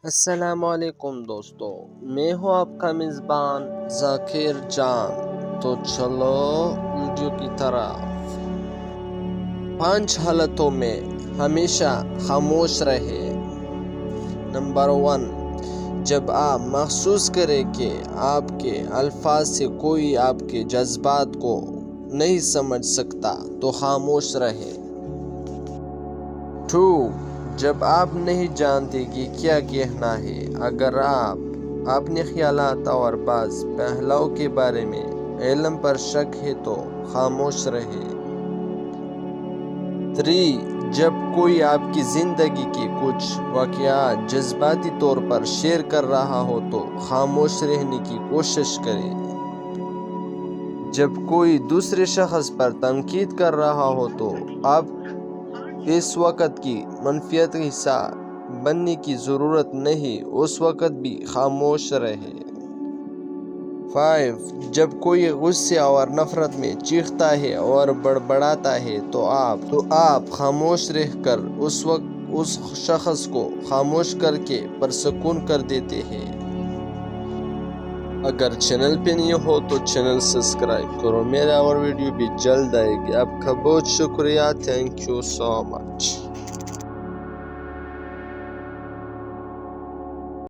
السلام علیکم دوستو، میں ہوں آپ کا میزبان ذاکر جان۔ تو چلو ویڈیو کی طرف۔ 5 حالتوں میں ہمیشہ خاموش رہے۔ نمبر 1، جب آپ محسوس کریں کہ آپ کے الفاظ سے کوئی آپ کے جذبات کو نہیں سمجھ سکتا تو خاموش رہے۔ 2، جب آپ نہیں جانتے کہ کیا کہنا ہے۔ اگر آپ اپنے خیالات اور بعض پہلوؤں کے بارے میں علم پر شک ہے تو خاموش رہے۔ 3، جب کوئی آپ کی زندگی کے کچھ واقعات جذباتی طور پر شیئر کر رہا ہو تو خاموش رہنے کی کوشش کریں۔ جب کوئی دوسرے شخص پر تنقید کر رہا ہو تو آپ اس وقت کی منفیت کا حصہ بننے کی ضرورت نہیں، اس وقت بھی خاموش رہے۔ 5، جب کوئی غصے اور نفرت میں چیختا ہے اور بڑبڑاتا ہے تو آپ خاموش رہ کر اس شخص کو خاموش کر کے پرسکون کر دیتے ہیں۔ اگر چینل پہ نہیں ہو تو چینل سبسکرائب کرو، میرا اور ویڈیو بھی جلد آئے گی۔ آپ کا بہت شکریہ، تھینک یو سو مچ۔